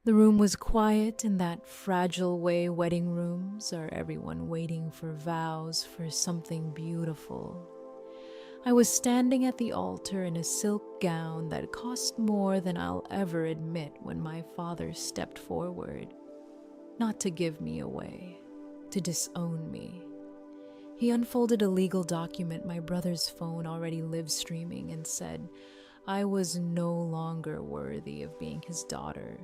The room was quiet in that fragile way wedding rooms are, everyone waiting for vows for something beautiful. I was standing at the altar in a silk gown that cost more than I'll ever admit when my father stepped forward, not to give me away, to disown me. He unfolded a legal document my brother's phone already live streaming and said I was no longer worthy of being his daughter.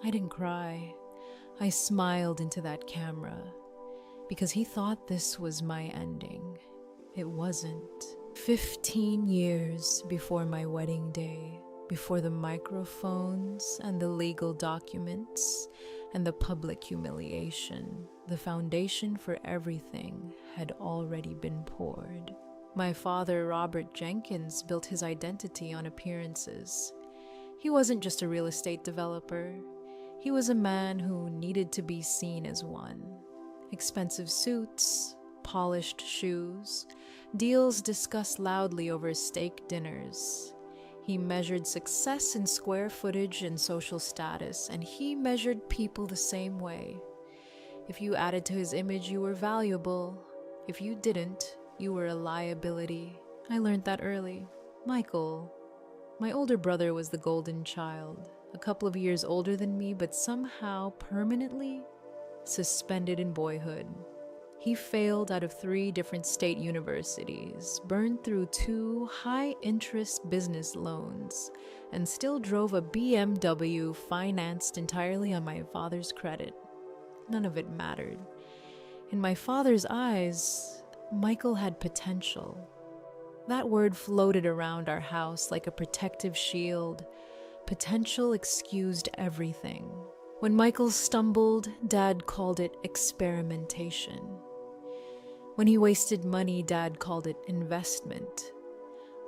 I didn't cry. I smiled into that camera because he thought this was my ending. It wasn't. 15 years before my wedding day, before the microphones and the legal documents and the public humiliation, the foundation for everything had already been poured. My father, Robert Jenkins, built his identity on appearances. He wasn't just a real estate developer. He was a man who needed to be seen as one. Expensive suits, polished shoes, deals discussed loudly over steak dinners. He measured success in square footage and social status, and he measured people the same way. If you added to his image, you were valuable. If you didn't, you were a liability. I learned that early. Michael, my older brother, was the golden child, a couple of years older than me, but somehow permanently suspended in boyhood. He failed out of 3 different state universities, burned through 2 high-interest business loans, and still drove a BMW financed entirely on my father's credit. None of it mattered. In my father's eyes, Michael had potential. That word floated around our house like a protective shield. Potential excused everything. When Michael stumbled, Dad called it experimentation. When he wasted money, Dad called it investment.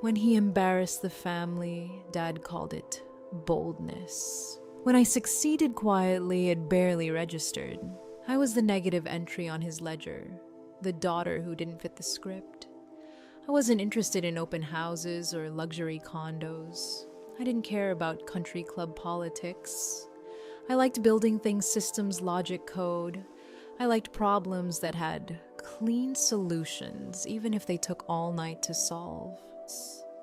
When he embarrassed the family, Dad called it boldness. When I succeeded quietly, it barely registered. I was the negative entry on his ledger, the daughter who didn't fit the script. I wasn't interested in open houses or luxury condos. I didn't care about country club politics. I liked building things systems, logic, code. I liked problems that had clean solutions, even if they took all night to solve.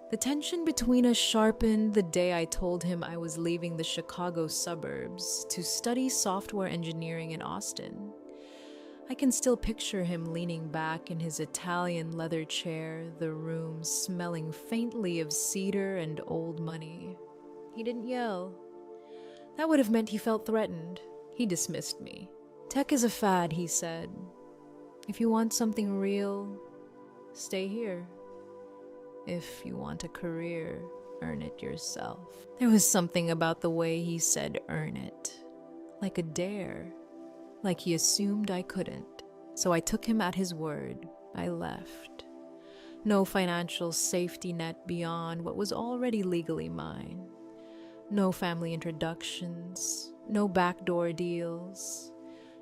The tension between us sharpened the day I told him I was leaving the Chicago suburbs to study software engineering in Austin. I can still picture him leaning back in his Italian leather chair, the room smelling faintly of cedar and old money. He didn't yell. That would have meant he felt threatened. He dismissed me. Tech is a fad, he said. If you want something real, stay here. If you want a career, earn it yourself. There was something about the way he said earn it. Like a dare. Like he assumed I couldn't. So I took him at his word. I left. No financial safety net beyond what was already legally mine. No family introductions. No backdoor deals.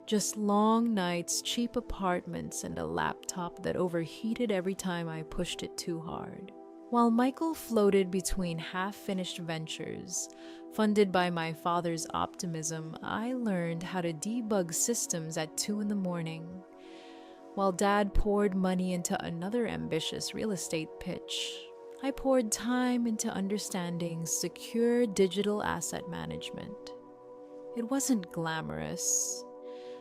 Just long nights, cheap apartments, and a laptop that overheated every time I pushed it too hard. While Michael floated between half-finished ventures, funded by my father's optimism, I learned how to debug systems at 2 a.m. While Dad poured money into another ambitious real estate pitch, I poured time into understanding secure digital asset management. It wasn't glamorous.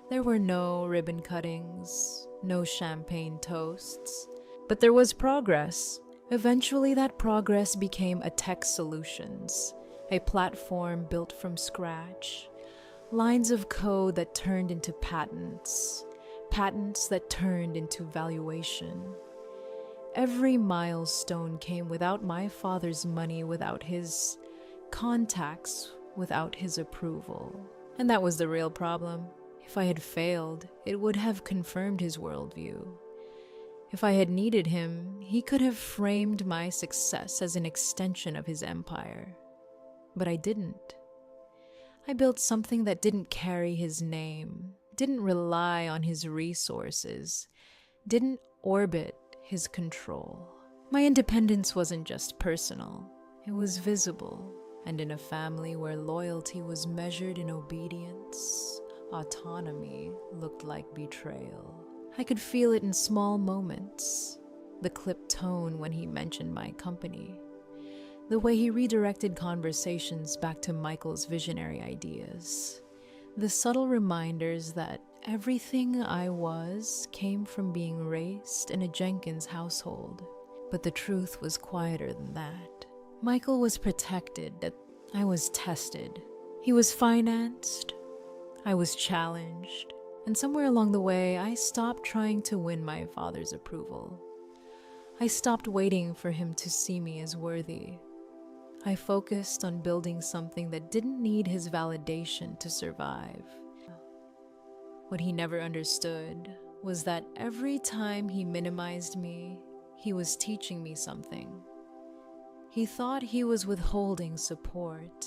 There were no ribbon cuttings, no champagne toasts, but there was progress. Eventually, that progress became a tech solutions, a platform built from scratch, lines of code that turned into patents, patents that turned into valuation. Every milestone came without my father's money, without his contacts, without his approval. And that was the real problem. If I had failed, it would have confirmed his worldview. If I had needed him, he could have framed my success as an extension of his empire. But I didn't. I built something that didn't carry his name, didn't rely on his resources, didn't orbit his control. My independence wasn't just personal, it was visible And in a family where loyalty was measured in obedience, autonomy looked like betrayal. I could feel it in small moments. The clipped tone when he mentioned my company. The way he redirected conversations back to Michael's visionary ideas. The subtle reminders that everything I was came from being raised in a Jenkins household. But the truth was quieter than that. Michael was protected, I was tested. He was financed, I was challenged. And somewhere along the way, I stopped trying to win my father's approval. I stopped waiting for him to see me as worthy. I focused on building something that didn't need his validation to survive. What he never understood was that every time he minimized me, he was teaching me something. He thought he was withholding support.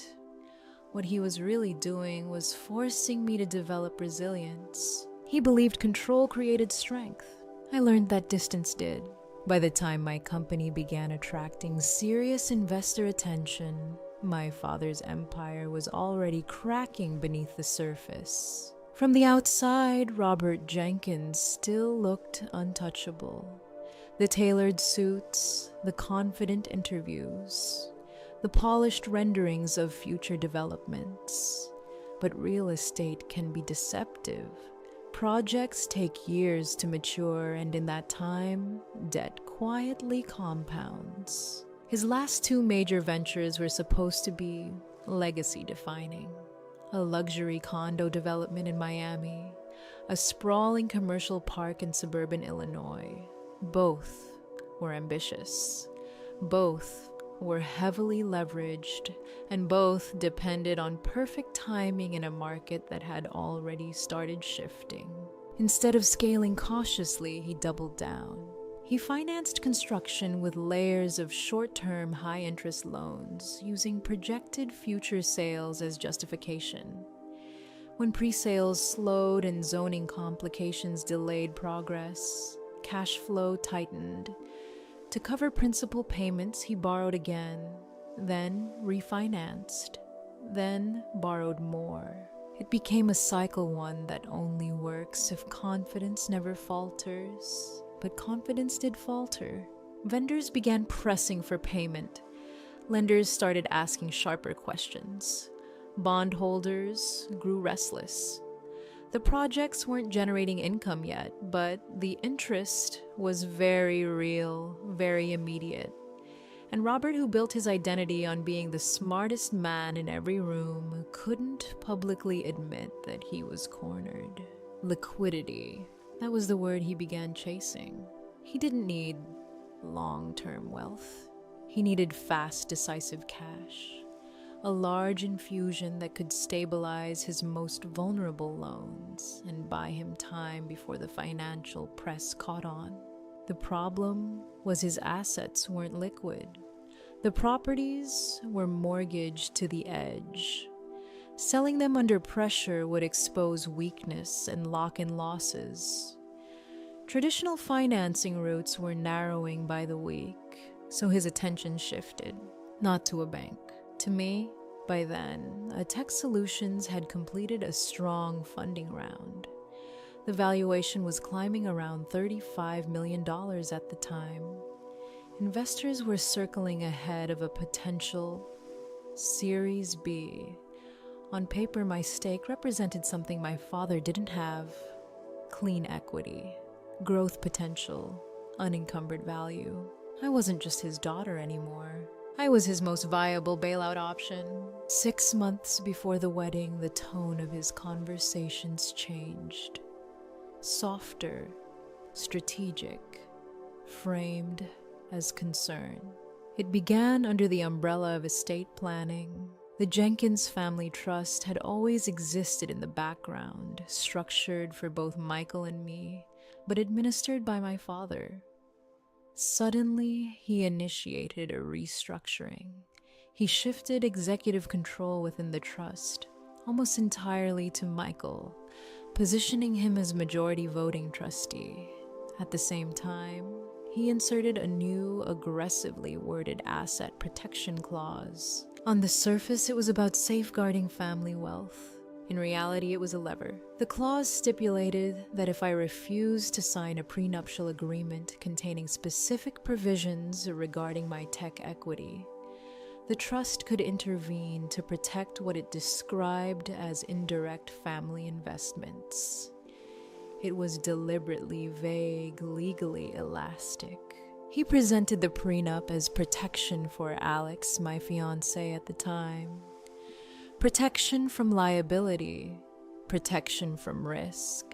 What he was really doing was forcing me to develop resilience. He believed control created strength. I learned that distance did. By the time my company began attracting serious investor attention, my father's empire was already cracking beneath the surface. From the outside, Robert Jenkins still looked untouchable. The tailored suits, the confident interviews, the polished renderings of future developments. But real estate can be deceptive. Projects take years to mature, and in that time, debt quietly compounds. His last two major ventures were supposed to be legacy-defining. A luxury condo development in Miami, a sprawling commercial park in suburban Illinois. Both were ambitious. Both were heavily leveraged, and both depended on perfect timing in a market that had already started shifting. Instead of scaling cautiously, he doubled down. He financed construction with layers of short-term, high-interest loans, using projected future sales as justification. When pre-sales slowed and zoning complications delayed progress, cash flow tightened. To cover principal payments, he borrowed again, then refinanced, then borrowed more. It became a cycle, one that only works if confidence never falters. But confidence did falter. Vendors began pressing for payment. Lenders started asking sharper questions. Bondholders grew restless. The projects weren't generating income yet, but the interest was very real, very immediate. And Robert, who built his identity on being the smartest man in every room, couldn't publicly admit that he was cornered. Liquidity. That was the word he began chasing. He didn't need long-term wealth. He needed fast, decisive cash. A large infusion that could stabilize his most vulnerable loans and buy him time before the financial press caught on. The problem was his assets weren't liquid. The properties were mortgaged to the edge. Selling them under pressure would expose weakness and lock in losses. Traditional financing routes were narrowing by the week, so his attention shifted, not to a bank. To me, by then, Tech Solutions had completed a strong funding round. The valuation was climbing around $35 million at the time. Investors were circling ahead of a potential Series B. On paper, my stake represented something my father didn't have: clean equity, growth potential, unencumbered value. I wasn't just his daughter anymore. I was his most viable bailout option. 6 months before the wedding, the tone of his conversations changed. Softer, strategic, framed as concern. It began under the umbrella of estate planning. The Jenkins family trust had always existed in the background, structured for both Michael and me, but administered by my father. Suddenly, he initiated a restructuring. He shifted executive control within the trust, almost entirely to Michael, positioning him as majority voting trustee. At the same time, he inserted a new, aggressively worded asset protection clause, On the surface, it was about safeguarding family wealth. In reality, it was a lever. The clause stipulated that if I refused to sign a prenuptial agreement containing specific provisions regarding my tech equity, the trust could intervene to protect what it described as indirect family investments. It was deliberately vague, legally elastic. He presented the prenup as protection for Alex, my fiancé at the time. Protection from liability, protection from risk.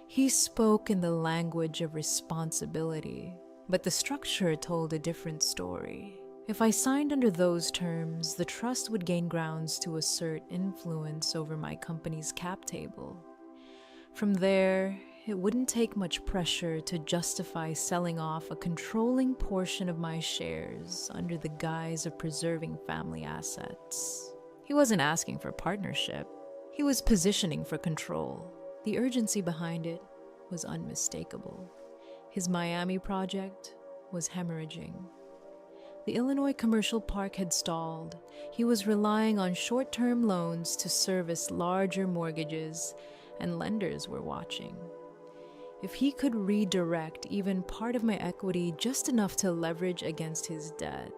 He spoke in the language of responsibility, but the structure told a different story. If I signed under those terms, the trust would gain grounds to assert influence over my company's cap table. From there, it wouldn't take much pressure to justify selling off a controlling portion of my shares under the guise of preserving family assets. He wasn't asking for partnership. He was positioning for control. The urgency behind it was unmistakable. His Miami project was hemorrhaging. The Illinois commercial park had stalled. He was relying on short-term loans to service larger mortgages, and lenders were watching. If he could redirect even part of my equity just enough to leverage against his debt,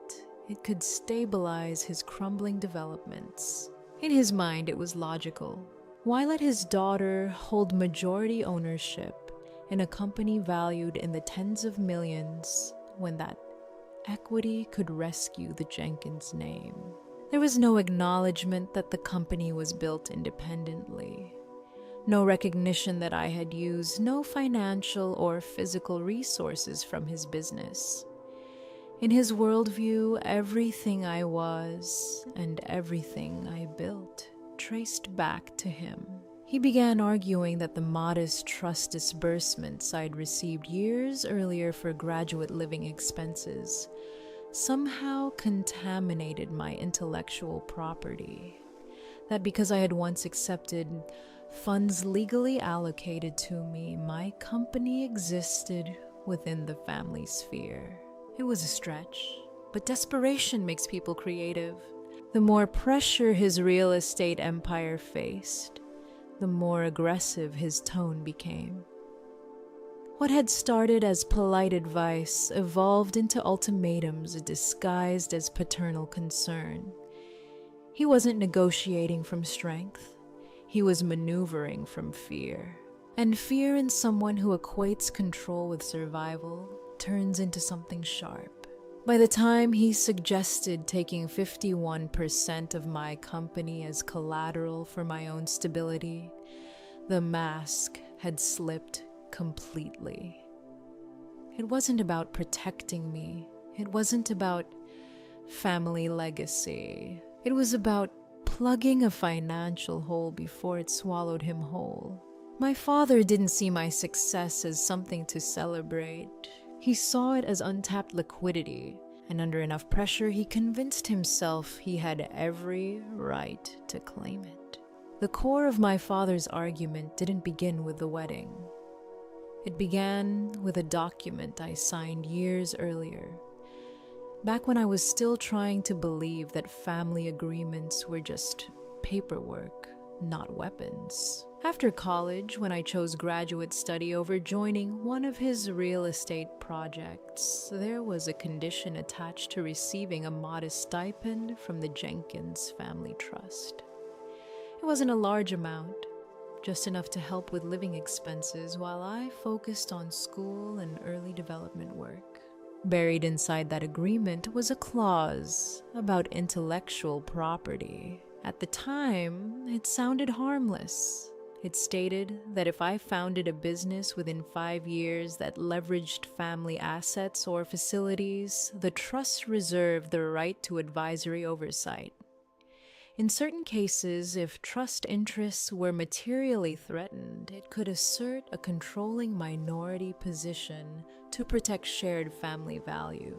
it could stabilize his crumbling developments. In his mind, it was logical. Why let his daughter hold majority ownership in a company valued in the tens of millions when that equity could rescue the Jenkins name? There was no acknowledgement that the company was built independently. No recognition that I had used no financial or physical resources from his business. In his worldview, everything I was and everything I built traced back to him. He began arguing that the modest trust disbursements I'd received years earlier for graduate living expenses somehow contaminated my intellectual property. That because I had once accepted funds legally allocated to me, my company existed within the family sphere. It was a stretch, but desperation makes people creative. The more pressure his real estate empire faced, the more aggressive his tone became. What had started as polite advice evolved into ultimatums disguised as paternal concern. He wasn't negotiating from strength. He was maneuvering from fear. And fear in someone who equates control with survival turns into something sharp. By the time he suggested taking 51% of my company as collateral for my own stability, the mask had slipped completely. It wasn't about protecting me. It wasn't about family legacy. It was about plugging a financial hole before it swallowed him whole. My father didn't see my success as something to celebrate. He saw it as untapped liquidity, and under enough pressure, he convinced himself he had every right to claim it. The core of my father's argument didn't begin with the wedding. It began with a document I signed years earlier, back when I was still trying to believe that family agreements were just paperwork, not weapons. After college, when I chose graduate study over joining one of his real estate projects, there was a condition attached to receiving a modest stipend from the Jenkins Family Trust. It wasn't a large amount, just enough to help with living expenses while I focused on school and early development work. Buried inside that agreement was a clause about intellectual property. At the time, it sounded harmless. It stated that if I founded a business within 5 years that leveraged family assets or facilities, the trust reserved the right to advisory oversight. In certain cases, if trust interests were materially threatened, it could assert a controlling minority position to protect shared family value.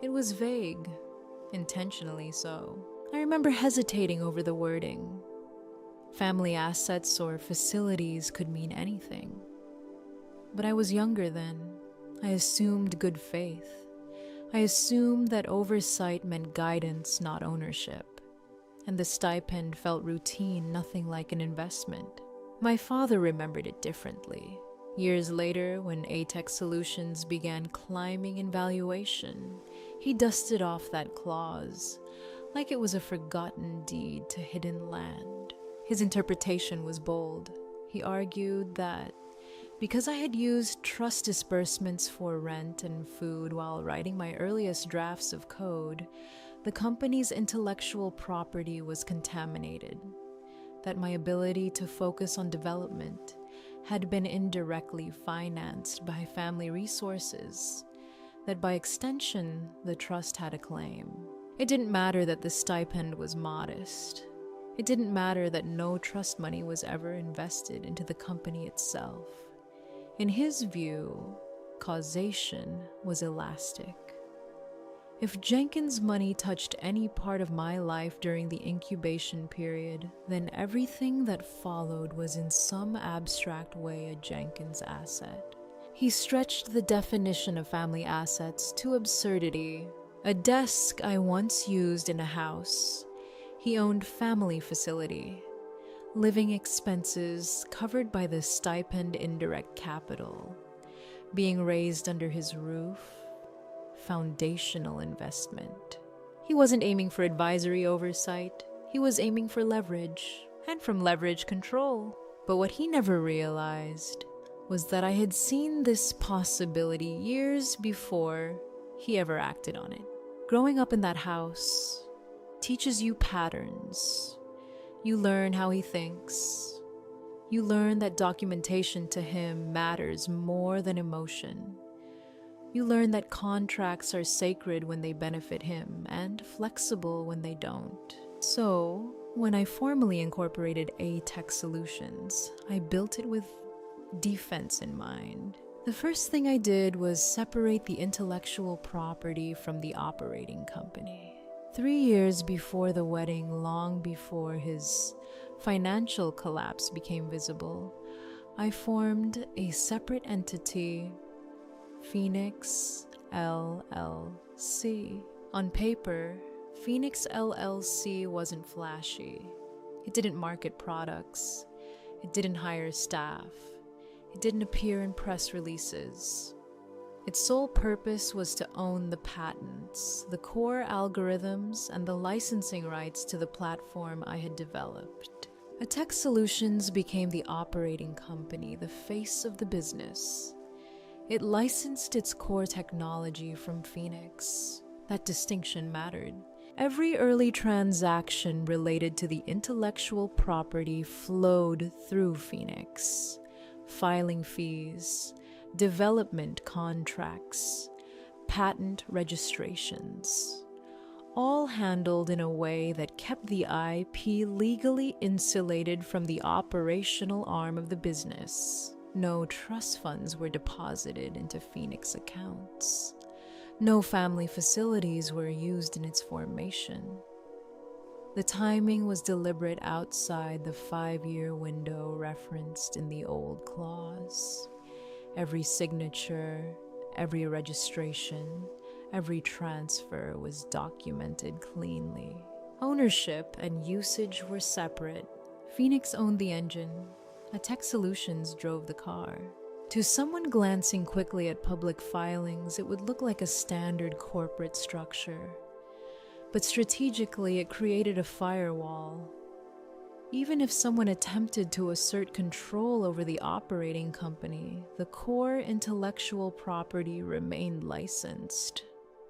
It was vague, intentionally so. I remember hesitating over the wording. Family assets or facilities could mean anything. But I was younger then. I assumed good faith. I assumed that oversight meant guidance, not ownership. and the stipend felt routine, nothing like an investment. My father remembered it differently. Years later, when ATEX Solutions began climbing in valuation, he dusted off that clause like it was a forgotten deed to hidden land. His interpretation was bold. He argued that because I had used trust disbursements for rent and food while writing my earliest drafts of code, the company's intellectual property was contaminated, that my ability to focus on development had been indirectly financed by family resources, that by extension, the trust had a claim. It didn't matter that the stipend was modest. It didn't matter that no trust money was ever invested into the company itself. In his view, causation was elastic. If Jenkins' money touched any part of my life during the incubation period, then everything that followed was in some abstract way a Jenkins asset. He stretched the definition of family assets to absurdity. A desk I once used in a house, he owned family facility. Living expenses covered by the stipend indirect capital. Being raised under his roof, foundational investment. He wasn't aiming for advisory oversight. He was aiming for leverage, and from leverage control. But what he never realized was that I had seen this possibility years before he ever acted on it. Growing up in that house teaches you patterns. You learn how he thinks. You learn that documentation to him matters more than emotion. You learn that contracts are sacred when they benefit him and flexible when they don't. So, when I formally incorporated ATEX Solutions, I built it with defense in mind. The first thing I did was separate the intellectual property from the operating company. 3 years before the wedding, long before his financial collapse became visible, I formed a separate entity, Phoenix LLC. On paper, Phoenix LLC wasn't flashy. It didn't market products. It didn't hire staff. It didn't appear in press releases. Its sole purpose was to own the patents, the core algorithms, and the licensing rights to the platform I had developed. ATEX Solutions became the operating company, the face of the business. It licensed its core technology from Phoenix. That distinction mattered. Every early transaction related to the intellectual property flowed through Phoenix. Filing fees, development contracts, patent registrations, all handled in a way that kept the IP legally insulated from the operational arm of the business. No trust funds were deposited into Phoenix accounts. No family facilities were used in its formation. The timing was deliberate outside the 5-year window referenced in the old clause. Every signature, every registration, every transfer was documented cleanly. Ownership and usage were separate. Phoenix owned the engine. ATEX Solutions drove the car. To someone glancing quickly at public filings, it would look like a standard corporate structure. But strategically, it created a firewall. Even if someone attempted to assert control over the operating company, the core intellectual property remained licensed,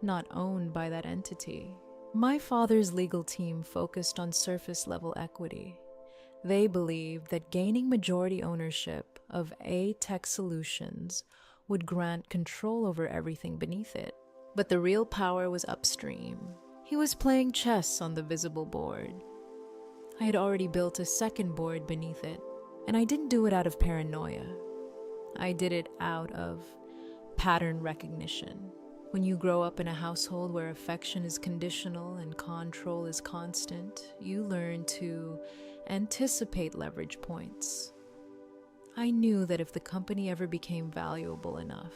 not owned by that entity. My father's legal team focused on surface-level equity. They believed that gaining majority ownership of ATEX Solutions would grant control over everything beneath it. But the real power was upstream. He was playing chess on the visible board. I had already built a second board beneath it, and I didn't do it out of paranoia. I did it out of pattern recognition. When you grow up in a household where affection is conditional and control is constant, you learn to anticipate leverage points. I knew that if the company ever became valuable enough,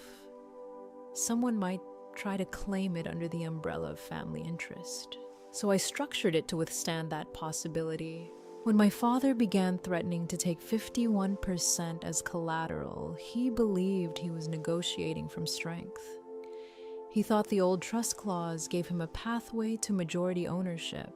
someone might try to claim it under the umbrella of family interest. so I structured it to withstand that possibility. When my father began threatening to take 51% as collateral, he believed he was negotiating from strength. He thought the old trust clause gave him a pathway to majority ownership.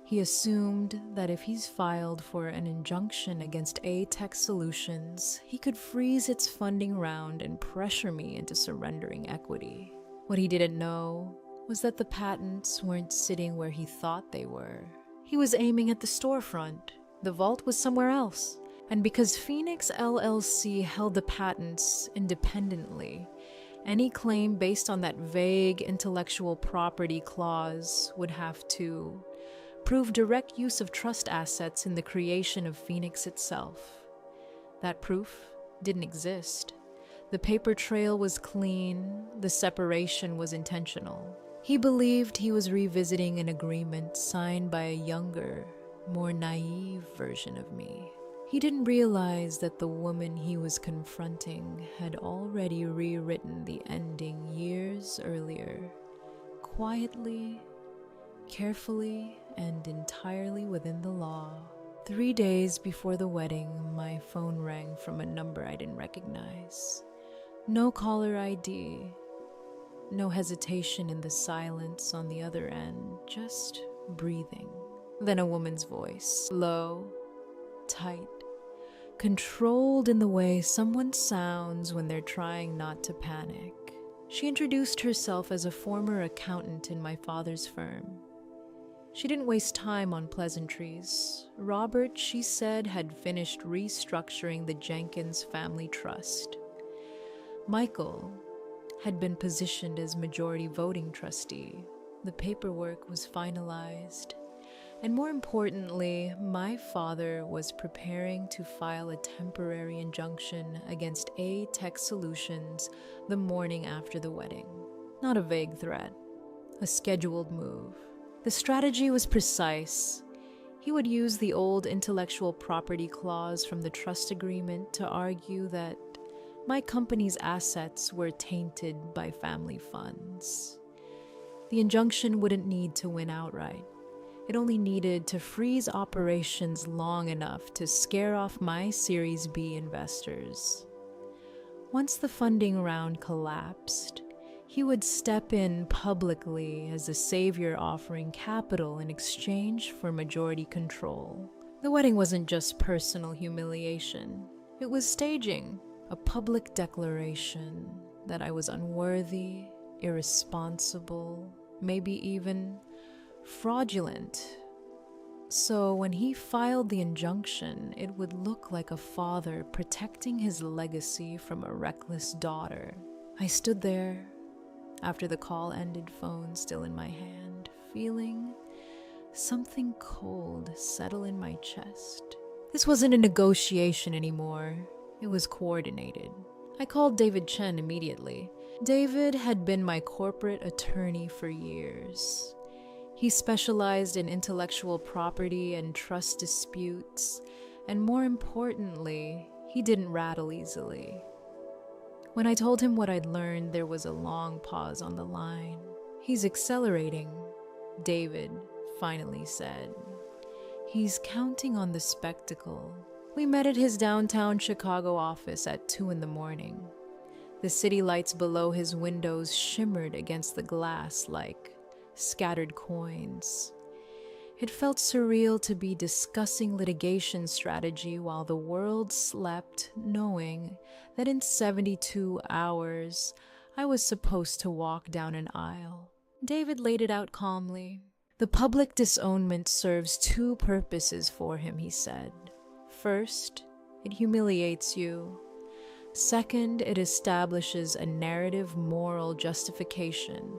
He assumed that if he's filed for an injunction against A-Tech Solutions, he could freeze its funding round and pressure me into surrendering equity. What he didn't know was that the patents weren't sitting where he thought they were. He was aiming at the storefront. The vault was somewhere else. And because Phoenix LLC held the patents independently, any claim based on that vague intellectual property clause would have to prove direct use of trust assets in the creation of Phoenix itself. That proof didn't exist. The paper trail was clean, the separation was intentional. He believed he was revisiting an agreement signed by a younger, more naive version of me. He didn't realize that the woman he was confronting had already rewritten the ending years earlier, quietly, carefully, and entirely within the law. 3 days before the wedding, my phone rang from a number I didn't recognize. No caller ID, no hesitation in the silence on the other end, just breathing. Then a woman's voice, low, tight, controlled in the way someone sounds when they're trying not to panic. She introduced herself as a former accountant in my father's firm. She didn't waste time on pleasantries. Robert, she said, had finished restructuring the Jenkins family trust. Michael had been positioned as majority voting trustee. The paperwork was finalized. And more importantly, my father was preparing to file a temporary injunction against A-Tech Solutions the morning after the wedding. Not a vague threat, a scheduled move. The strategy was precise. He would use the old intellectual property clause from the trust agreement to argue that my company's assets were tainted by family funds. The injunction wouldn't need to win outright. It only needed to freeze operations long enough to scare off my Series B investors. Once the funding round collapsed, he would step in publicly as a savior offering capital in exchange for majority control. The wedding wasn't just personal humiliation. It was staging, a public declaration that I was unworthy, irresponsible, maybe even fraudulent. So when he filed the injunction, it would look like a father protecting his legacy from a reckless daughter. I stood there, after the call ended, phone still in my hand, feeling something cold settle in my chest. This wasn't a negotiation anymore. It was coordinated. I called David Chen immediately. David had been my corporate attorney for years. He specialized in intellectual property and trust disputes, and more importantly, he didn't rattle easily. When I told him what I'd learned, there was a long pause on the line. "He's accelerating," David finally said. "He's counting on the spectacle." We met at his downtown Chicago office at 2 in the morning. The city lights below his windows shimmered against the glass like scattered coins. It felt surreal to be discussing litigation strategy while the world slept, knowing that in 72 hours I was supposed to walk down an aisle. David laid it out calmly. "The public disownment serves 2 purposes for him," he said. "First, it humiliates you. Second, it establishes a narrative moral justification.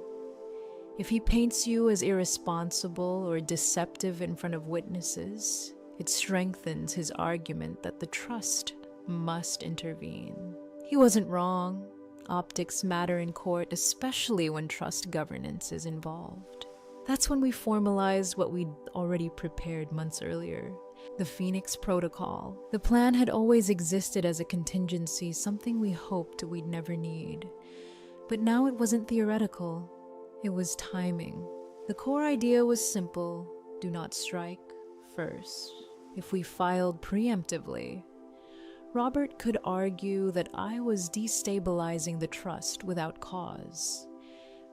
If he paints you as irresponsible or deceptive in front of witnesses, it strengthens his argument that the trust must intervene." He wasn't wrong. Optics matter in court, especially when trust governance is involved. That's when we formalized what we'd already prepared months earlier. The Phoenix Protocol. The plan had always existed as a contingency, something we hoped we'd never need. But now it wasn't theoretical. It was timing. The core idea was simple: do not strike first. If we filed preemptively, Robert could argue that I was destabilizing the trust without cause.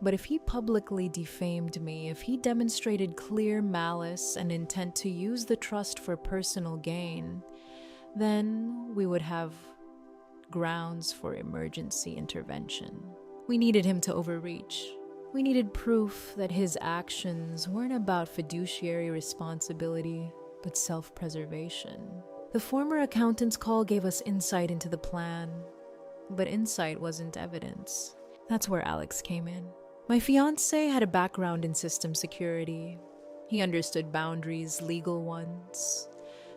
But if he publicly defamed me, if he demonstrated clear malice and intent to use the trust for personal gain, then we would have grounds for emergency intervention. We needed him to overreach. We needed proof that his actions weren't about fiduciary responsibility, but self-preservation. The former accountant's call gave us insight into the plan, but insight wasn't evidence. That's where Alex came in. My fiancé had a background in system security. He understood boundaries, legal ones.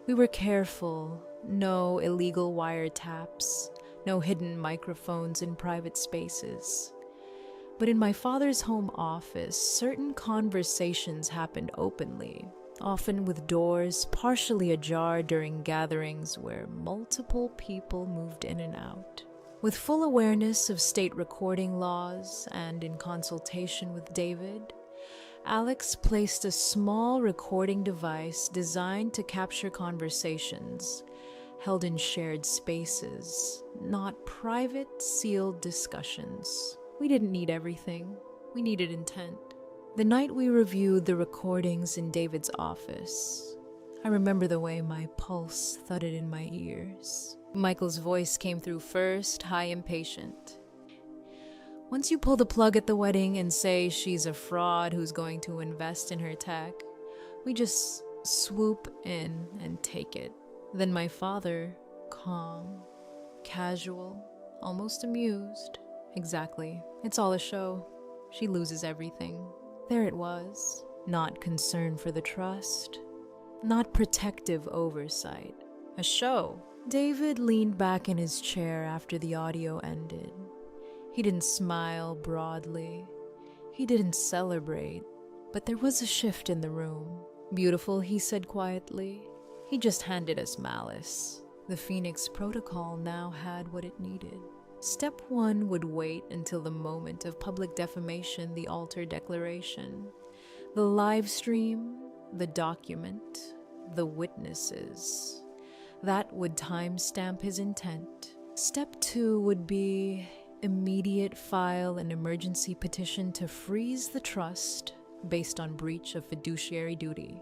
We were careful. No illegal wiretaps, no hidden microphones in private spaces. But in my father's home office, certain conversations happened openly, often with doors partially ajar during gatherings where multiple people moved in and out. With full awareness of state recording laws and in consultation with David, Alex placed a small recording device designed to capture conversations held in shared spaces, not private, sealed discussions. We didn't need everything. We needed intent. The night we reviewed the recordings in David's office, I remember the way my pulse thudded in my ears. Michael's voice came through first, high impatient. Once you pull the plug at the wedding and say she's a fraud who's going to invest in her tech, we just swoop in and take it. Then my father, calm, casual, almost amused. Exactly. It's all a show. She loses everything. There it was. Not concern for the trust. Not protective oversight. A show. David leaned back in his chair after the audio ended. He didn't smile broadly. He didn't celebrate. But there was a shift in the room. Beautiful, he said quietly. He just handed us malice. The Phoenix Protocol now had what it needed. Step 1 would wait until the moment of public defamation, the altar declaration. The live stream, the document, the witnesses. That would timestamp his intent. Step 2 would be immediate file an emergency petition to freeze the trust based on breach of fiduciary duty.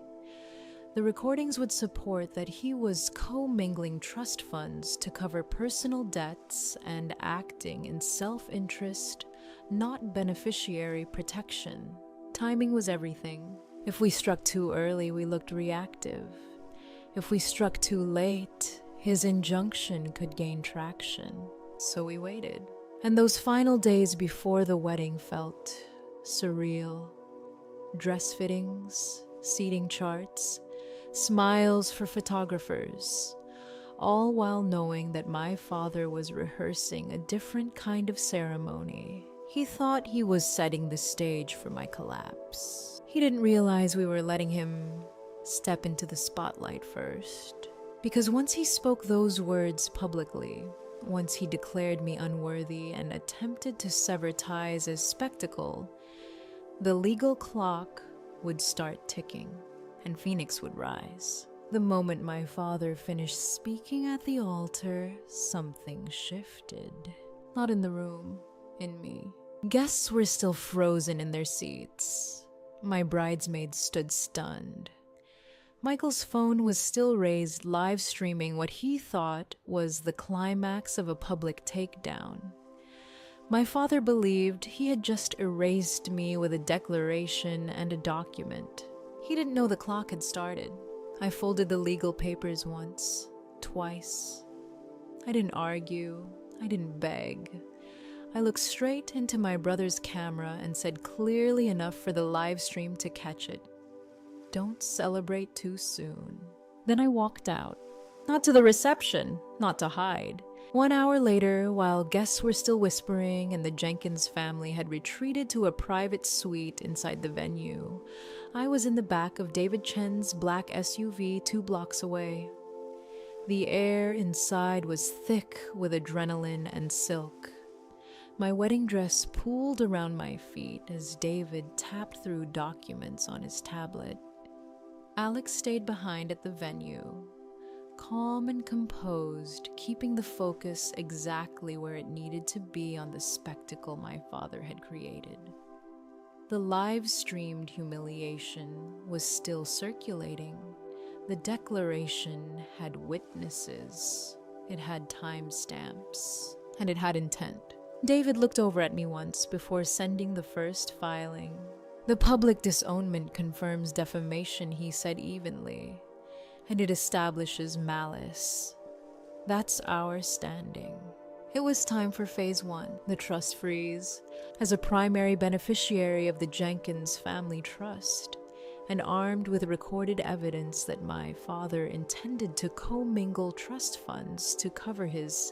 The recordings would support that he was commingling trust funds to cover personal debts and acting in self-interest, not beneficiary protection. Timing was everything. If we struck too early, we looked reactive. If we struck too late, his injunction could gain traction. So we waited. And those final days before the wedding felt surreal. Dress fittings, seating charts, smiles for photographers, all while knowing that my father was rehearsing a different kind of ceremony. He thought he was setting the stage for my collapse. He didn't realize we were letting him step into the spotlight first. Because once he spoke those words publicly, once he declared me unworthy and attempted to sever ties as spectacle, the legal clock would start ticking. And Phoenix would rise. The moment my father finished speaking at the altar, something shifted. Not in the room, in me. Guests were still frozen in their seats. My bridesmaids stood stunned. Michael's phone was still raised, live streaming what he thought was the climax of a public takedown. My father believed he had just erased me with a declaration and a document. He didn't know the clock had started. I folded the legal papers once, twice. I didn't argue. I didn't beg. I looked straight into my brother's camera and said clearly enough for the live stream to catch it, "Don't celebrate too soon." Then I walked out. Not to the reception, not to hide. 1 hour later, while guests were still whispering and the Jenkins family had retreated to a private suite inside the venue, I was in the back of David Chen's black SUV 2 blocks away. The air inside was thick with adrenaline and silk. My wedding dress pooled around my feet as David tapped through documents on his tablet. Alex stayed behind at the venue, calm and composed, keeping the focus exactly where it needed to be on the spectacle my father had created. The live-streamed humiliation was still circulating. The declaration had witnesses, it had timestamps, and it had intent. David looked over at me once before sending the first filing. The public disownment confirms defamation, he said evenly, and it establishes malice. That's our standing. It was time for phase 1, the trust freeze. As a primary beneficiary of the Jenkins family trust, and armed with recorded evidence that my father intended to commingle trust funds to cover his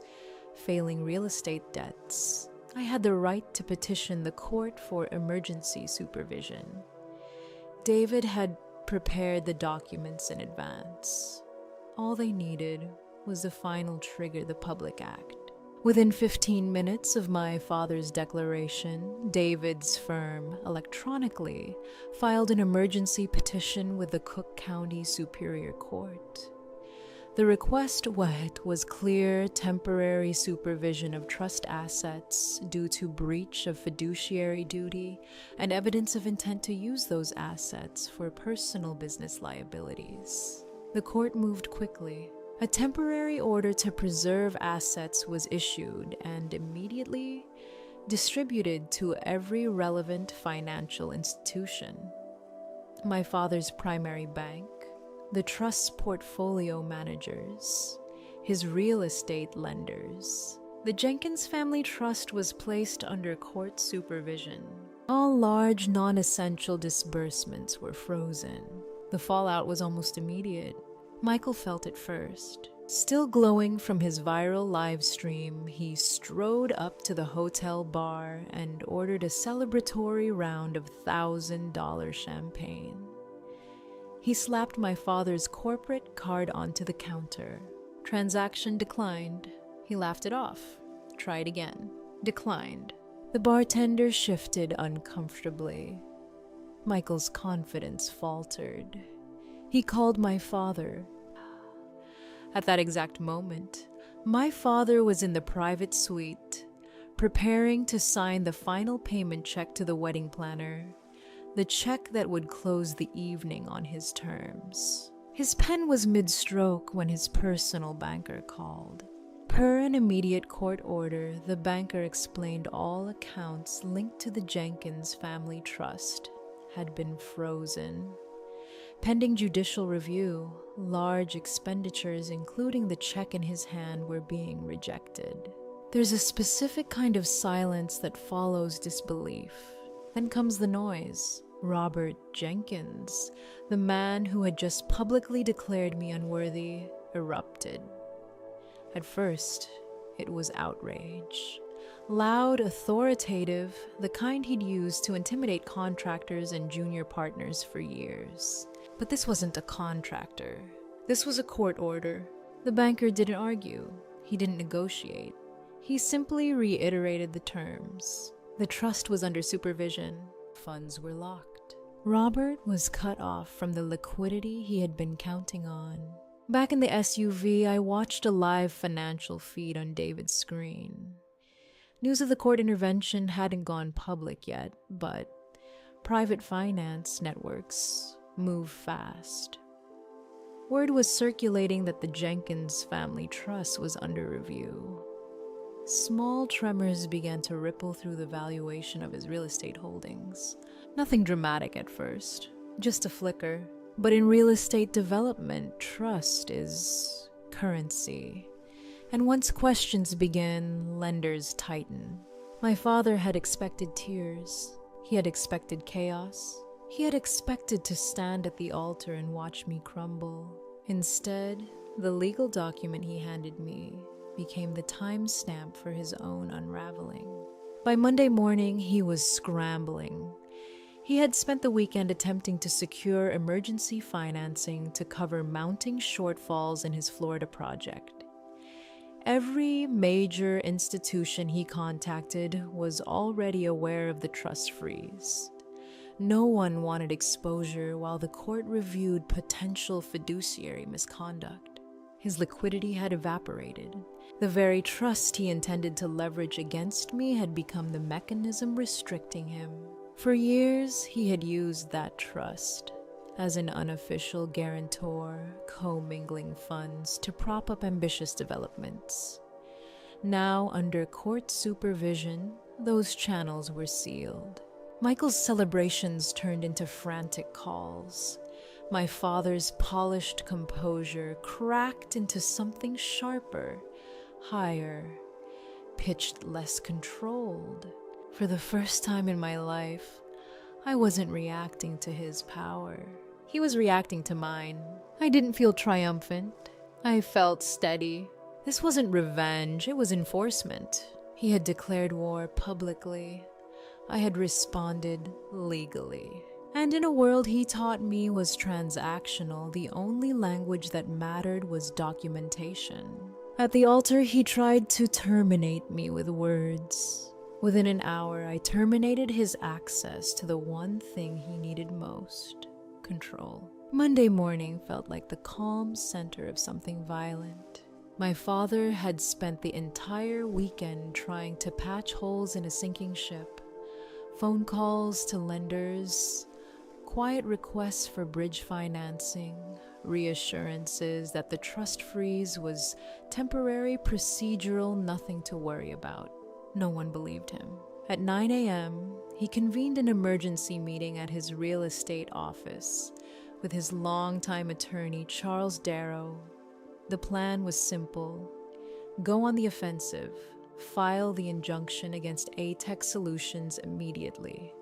failing real estate debts, I had the right to petition the court for emergency supervision. David had prepared the documents in advance. All they needed was the final trigger the public act. Within 15 minutes of my father's declaration, David's firm electronically filed an emergency petition with the Cook County Superior Court. The request was clear temporary supervision of trust assets due to breach of fiduciary duty and evidence of intent to use those assets for personal business liabilities. The court moved quickly. A temporary order to preserve assets was issued and immediately distributed to every relevant financial institution. My father's primary bank, the trust's portfolio managers, his real estate lenders. The Jenkins Family Trust was placed under court supervision. All large non-essential disbursements were frozen. The fallout was almost immediate. Michael felt it first. Still glowing from his viral live stream, he strode up to the hotel bar and ordered a celebratory round of $1,000 champagne. He slapped my father's corporate card onto the counter. Transaction declined. He laughed it off. Tried again. Declined. The bartender shifted uncomfortably. Michael's confidence faltered. He called my father. At that exact moment, my father was in the private suite, preparing to sign the final payment check to the wedding planner, the check that would close the evening on his terms. His pen was mid-stroke when his personal banker called. Per an immediate court order, the banker explained all accounts linked to the Jenkins Family Trust had been frozen. Pending judicial review, large expenditures, including the check in his hand, were being rejected. There's a specific kind of silence that follows disbelief. Then comes the noise. Robert Jenkins, the man who had just publicly declared me unworthy, erupted. At first, it was outrage. Loud, authoritative, the kind he'd used to intimidate contractors and junior partners for years. But this wasn't a contractor. This was a court order. The banker didn't argue. He didn't negotiate. He simply reiterated the terms. The trust was under supervision. Funds were locked. Robert was cut off from the liquidity he had been counting on. Back in the SUV, I watched a live financial feed on David's screen. News of the court intervention hadn't gone public yet, but private finance networks move fast. Word was circulating that the Jenkins Family Trust was under review. Small tremors began to ripple through the valuation of his real estate holdings. Nothing dramatic at first, just a flicker. But in real estate development, trust is currency. And once questions begin, lenders tighten. My father had expected tears. He had expected chaos. He had expected to stand at the altar and watch me crumble. Instead, the legal document he handed me became the timestamp for his own unraveling. By Monday morning, he was scrambling. He had spent the weekend attempting to secure emergency financing to cover mounting shortfalls in his Florida project. Every major institution he contacted was already aware of the trust freeze. No one wanted exposure while the court reviewed potential fiduciary misconduct. His liquidity had evaporated. The very trust he intended to leverage against me had become the mechanism restricting him. For years, he had used that trust as an unofficial guarantor, commingling funds to prop up ambitious developments. Now, under court supervision, those channels were sealed. Michael's celebrations turned into frantic calls. My father's polished composure cracked into something sharper, higher, pitched less controlled. For the first time in my life, I wasn't reacting to his power. He was reacting to mine. I didn't feel triumphant. I felt steady. This wasn't revenge, it was enforcement. He had declared war publicly. I had responded legally. And in a world he taught me was transactional, the only language that mattered was documentation. At the altar, he tried to terminate me with words. Within an hour, I terminated his access to the one thing he needed most: control. Monday morning felt like the calm center of something violent. My father had spent the entire weekend trying to patch holes in a sinking ship. Phone calls to lenders, quiet requests for bridge financing, reassurances that the trust freeze was temporary, procedural, nothing to worry about. No one believed him. At 9 a.m., he convened an emergency meeting at his real estate office with his longtime attorney, Charles Darrow. The plan was simple: go on the offensive, file the injunction against ATEC Solutions immediately,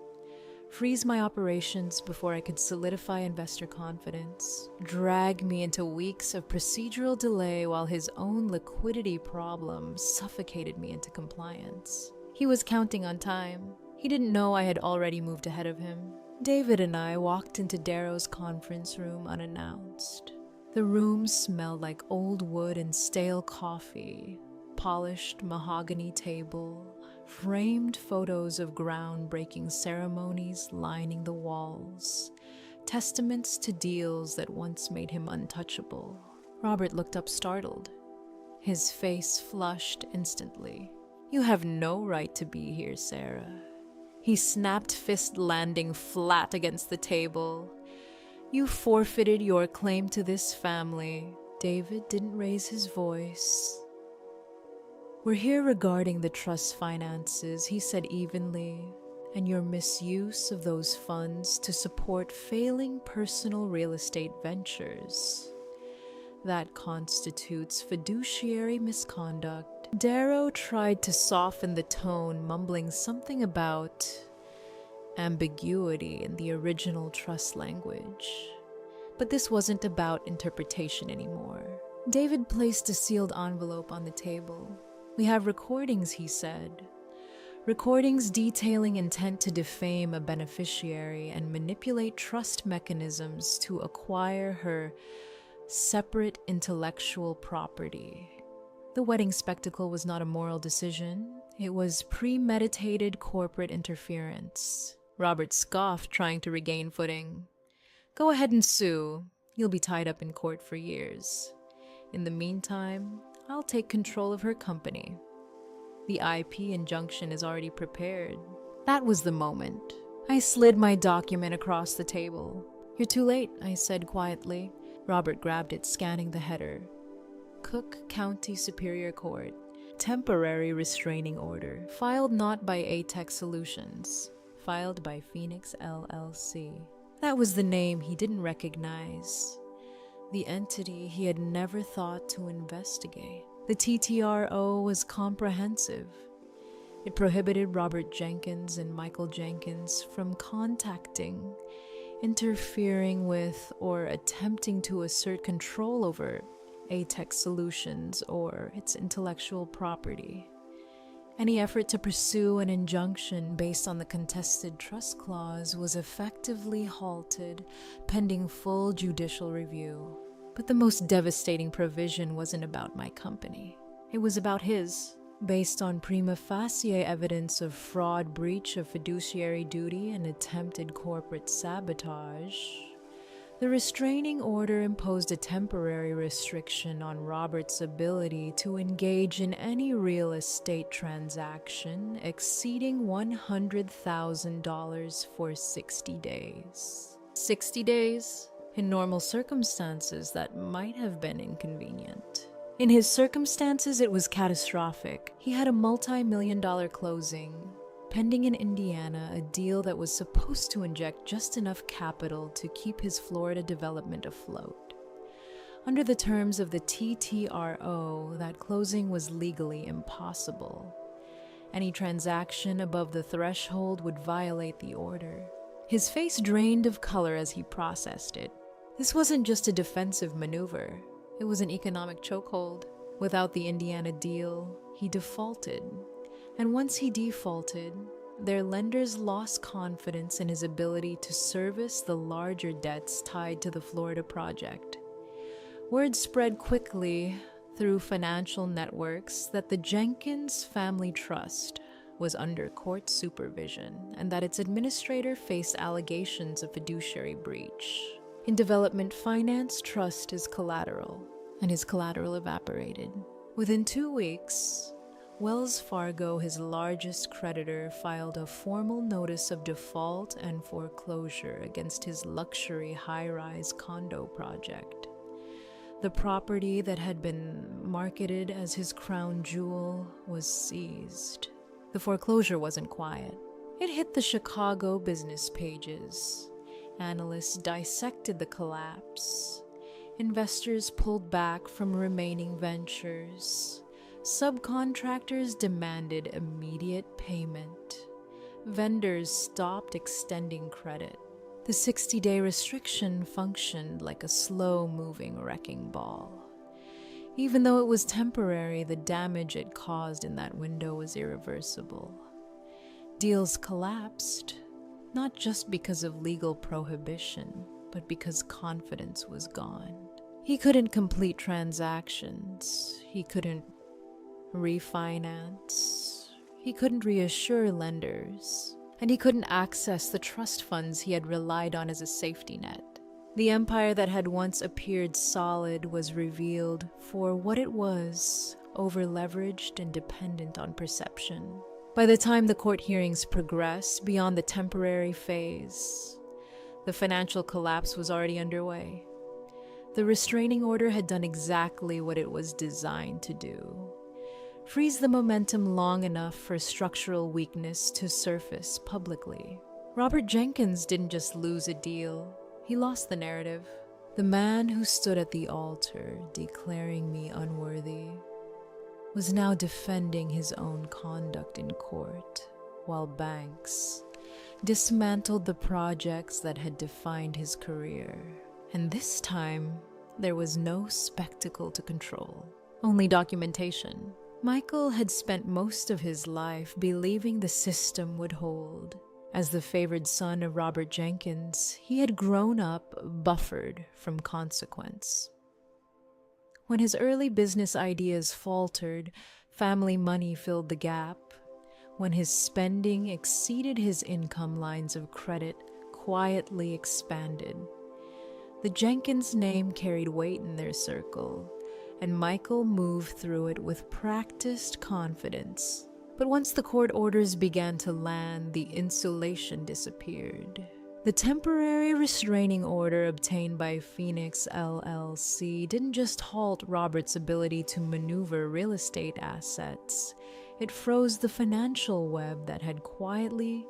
freeze my operations before I could solidify investor confidence, drag me into weeks of procedural delay while his own liquidity problems suffocated me into compliance. He was counting on time. He didn't know I had already moved ahead of him. David and I walked into Darrow's conference room unannounced. The room smelled like old wood and stale coffee, polished mahogany table, framed photos of groundbreaking ceremonies lining the walls, testaments to deals that once made him untouchable. Robert looked up startled. His face flushed instantly. "You have no right to be here, Sarah." He snapped, fist landing flat against the table. "You forfeited your claim to this family." David didn't raise his voice. "We're here regarding the trust finances," he said evenly, "and your misuse of those funds to support failing personal real estate ventures. That constitutes fiduciary misconduct." Darrow tried to soften the tone, mumbling something about ambiguity in the original trust language. But this wasn't about interpretation anymore. David placed a sealed envelope on the table. "We have recordings," he said. "Recordings detailing intent to defame a beneficiary and manipulate trust mechanisms to acquire her separate intellectual property." The wedding spectacle was not a moral decision. It was premeditated corporate interference. Robert scoffed, trying to regain footing. "Go ahead and sue. You'll be tied up in court for years. In the meantime, I'll take control of her company. The IP injunction is already prepared." That was the moment. I slid my document across the table. "You're too late," I said quietly. Robert grabbed it, scanning the header. Cook County Superior Court. Temporary restraining order. Filed not by ATEC Solutions. Filed by Phoenix LLC. That was the name he didn't recognize. The entity he had never thought to investigate. The TTRO was comprehensive. It prohibited Robert Jenkins and Michael Jenkins from contacting, interfering with, or attempting to assert control over ATEC Solutions or its intellectual property. Any effort to pursue an injunction based on the contested trust clause was effectively halted, pending full judicial review. But the most devastating provision wasn't about my company. It was about his. Based on prima facie evidence of fraud, breach of fiduciary duty, and attempted corporate sabotage, the restraining order imposed a temporary restriction on Robert's ability to engage in any real estate transaction exceeding $100,000 for 60 days. 60 days? In normal circumstances, that might have been inconvenient. In his circumstances, it was catastrophic. He had a multi-million-dollar closing pending in Indiana, a deal that was supposed to inject just enough capital to keep his Florida development afloat. Under the terms of the TTRO, that closing was legally impossible. Any transaction above the threshold would violate the order. His face drained of color as he processed it. This wasn't just a defensive maneuver. It was an economic chokehold. Without the Indiana deal, he defaulted. And once he defaulted, their lenders lost confidence in his ability to service the larger debts tied to the Florida project. Word spread quickly through financial networks that the Jenkins Family Trust was under court supervision and that its administrator faced allegations of fiduciary breach. In development finance, trust is collateral, and his collateral evaporated. Within 2 weeks, Wells Fargo, his largest creditor, filed a formal notice of default and foreclosure against his luxury high-rise condo project. The property that had been marketed as his crown jewel was seized. The foreclosure wasn't quiet. It hit the Chicago business pages. Analysts dissected the collapse. Investors pulled back from remaining ventures. Subcontractors demanded immediate payment. Vendors stopped extending credit. The 60-day restriction functioned like a slow-moving wrecking ball. Even though it was temporary, the damage it caused in that window was irreversible. Deals collapsed, not just because of legal prohibition, but because confidence was gone. He couldn't complete transactions. He couldn't refinance. He couldn't reassure lenders. And he couldn't access the trust funds he had relied on as a safety net. The empire that had once appeared solid was revealed for what it was, over-leveraged and dependent on perception. By the time the court hearings progressed beyond the temporary phase, the financial collapse was already underway. The restraining order had done exactly what it was designed to do: freeze the momentum long enough for structural weakness to surface publicly. Robert Jenkins didn't just lose a deal, he lost the narrative. The man who stood at the altar declaring me unworthy was now defending his own conduct in court, while banks dismantled the projects that had defined his career. And this time, there was no spectacle to control, only documentation. Michael had spent most of his life believing the system would hold. As the favored son of Robert Jenkins, he had grown up buffered from consequence. When his early business ideas faltered, family money filled the gap. When his spending exceeded his income, lines of credit quietly expanded. The Jenkins name carried weight in their circle, and Michael moved through it with practiced confidence. But once the court orders began to land, the insulation disappeared. The temporary restraining order obtained by Phoenix LLC didn't just halt Robert's ability to maneuver real estate assets. It froze the financial web that had quietly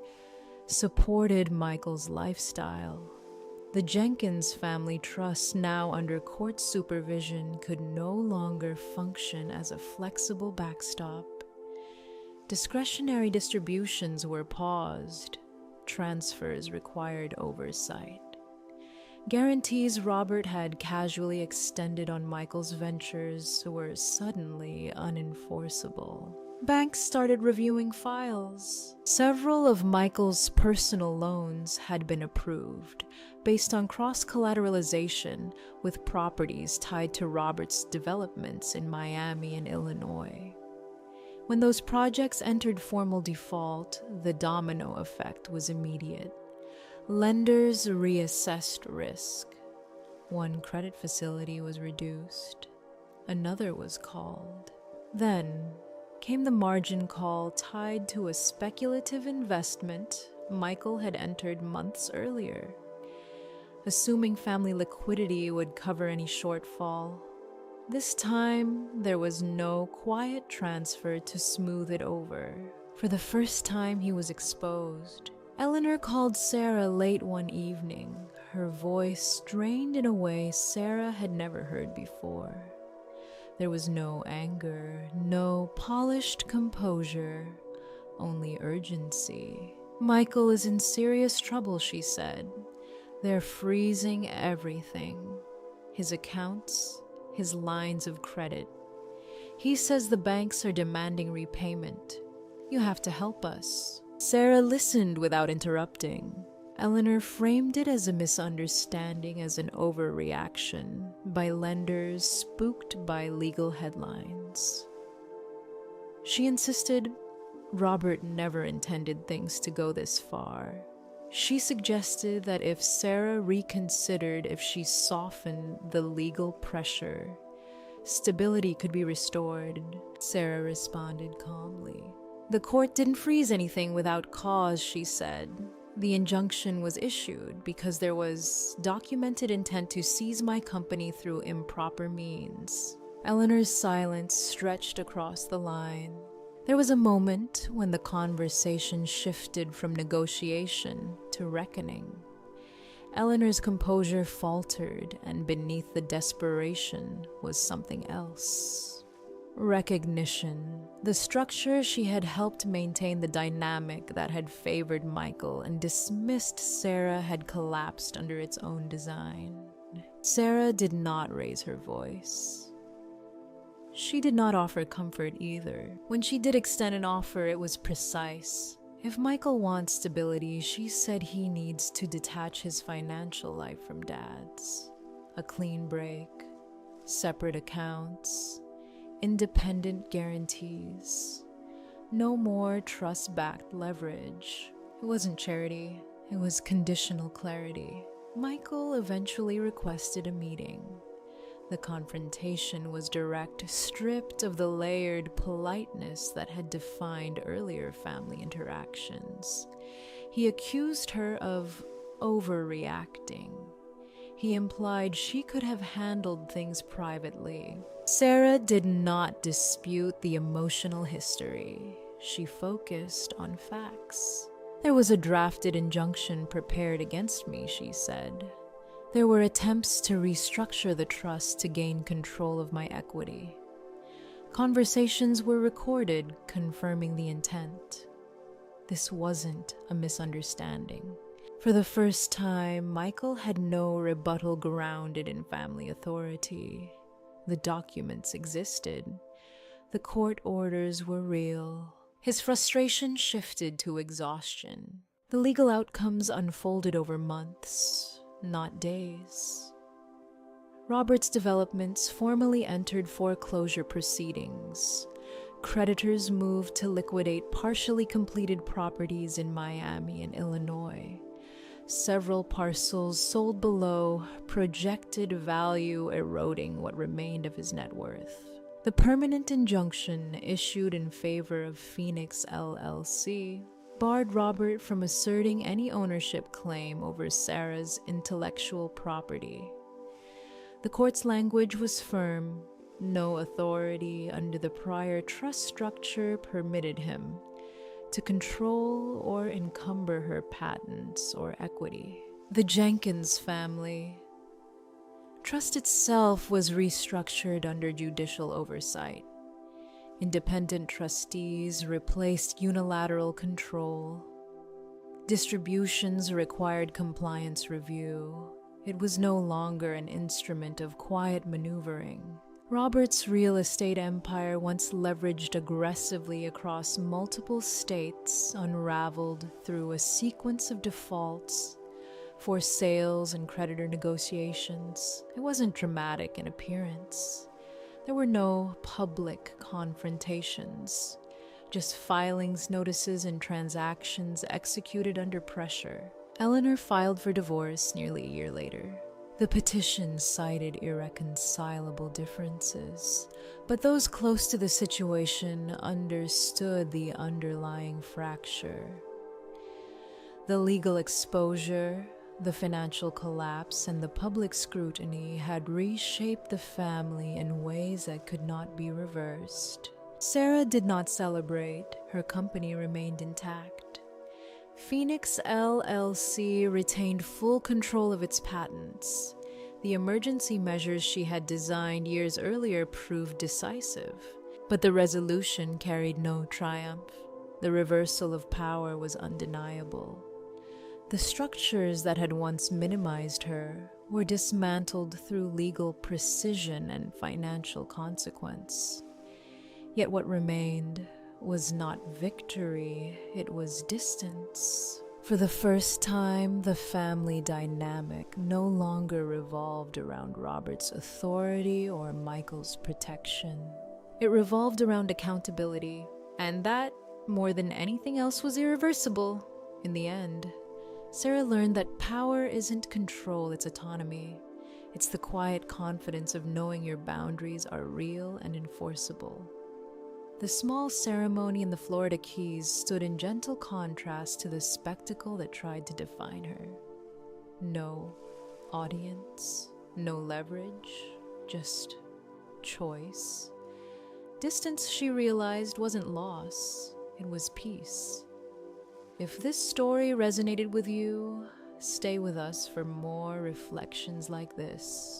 supported Michael's lifestyle. The Jenkins Family Trust, now under court supervision, could no longer function as a flexible backstop. Discretionary distributions were paused. Transfers required oversight. Guarantees Robert had casually extended on Michael's ventures were suddenly unenforceable. Banks started reviewing files. Several of Michael's personal loans had been approved based on cross-collateralization with properties tied to Robert's developments in Miami and Illinois. When those projects entered formal default, the domino effect was immediate. Lenders reassessed risk. One credit facility was reduced. Another was called. Then came the margin call tied to a speculative investment Michael had entered months earlier, assuming family liquidity would cover any shortfall. This time, there was no quiet transfer to smooth it over. For the first time, he was exposed. Eleanor called Sarah late one evening, her voice strained in a way Sarah had never heard before. There was no anger, no polished composure, only urgency. "Michael is in serious trouble," she said. "They're freezing everything. His accounts, his lines of credit. He says the banks are demanding repayment. You have to help us." Sarah listened without interrupting. Eleanor framed it as a misunderstanding, as an overreaction by lenders spooked by legal headlines. She insisted Robert never intended things to go this far. She suggested that if Sarah reconsidered, if she softened the legal pressure, stability could be restored. Sarah responded calmly. "The court didn't freeze anything without cause," she said. "The injunction was issued because there was documented intent to seize my company through improper means." Eleanor's silence stretched across the line. There was a moment when the conversation shifted from negotiation to reckoning. Eleanor's composure faltered, and beneath the desperation was something else. Recognition. The structure she had helped maintain, the dynamic that had favored Michael and dismissed Sarah, had collapsed under its own design. Sarah did not raise her voice. She did not offer comfort either. When she did extend an offer, it was precise. If Michael wants stability, she said he needs to detach his financial life from Dad's. A clean break, separate accounts, independent guarantees. No more trust-backed leverage. It wasn't charity, it was conditional clarity. Michael eventually requested a meeting. The confrontation was direct, stripped of the layered politeness that had defined earlier family interactions. He accused her of overreacting. He implied she could have handled things privately. Sarah did not dispute the emotional history. She focused on facts. "There was a drafted injunction prepared against me," she said. "There were attempts to restructure the trust to gain control of my equity. Conversations were recorded confirming the intent. This wasn't a misunderstanding." For the first time, Michael had no rebuttal grounded in family authority. The documents existed. The court orders were real. His frustration shifted to exhaustion. The legal outcomes unfolded over months, not days. Robert's developments formally entered foreclosure proceedings. Creditors moved to liquidate partially completed properties in Miami and Illinois. Several parcels sold below projected value, eroding what remained of his net worth. The permanent injunction issued in favor of Phoenix LLC barred Robert from asserting any ownership claim over Sarah's intellectual property. The court's language was firm. No authority under the prior trust structure permitted him to control or encumber her patents or equity. The Jenkins family. Trust itself was restructured under judicial oversight. Independent trustees replaced unilateral control. Distributions required compliance review. It was no longer an instrument of quiet maneuvering. Robert's real estate empire, once leveraged aggressively across multiple states, unraveled through a sequence of defaults, forced sales, and creditor negotiations. It wasn't dramatic in appearance. There were no public confrontations, just filings, notices, and transactions executed under pressure. Eleanor filed for divorce nearly a year later. The petition cited irreconcilable differences, but those close to the situation understood the underlying fracture. The legal exposure, the financial collapse, and the public scrutiny had reshaped the family in ways that could not be reversed. Sarah did not celebrate. Her company remained intact. Phoenix LLC retained full control of its patents. The emergency measures she had designed years earlier proved decisive, but the resolution carried no triumph. The reversal of power was undeniable. The structures that had once minimized her were dismantled through legal precision and financial consequence. Yet what remained was not victory, it was distance. For the first time, the family dynamic no longer revolved around Robert's authority or Michael's protection. It revolved around accountability, and that, more than anything else, was irreversible. In the end, Sarah learned that power isn't control, it's autonomy. It's the quiet confidence of knowing your boundaries are real and enforceable. The small ceremony in the Florida Keys stood in gentle contrast to the spectacle that tried to define her. No audience, no leverage, just choice. Distance, she realized, wasn't loss, it was peace. If this story resonated with you, stay with us for more reflections like this.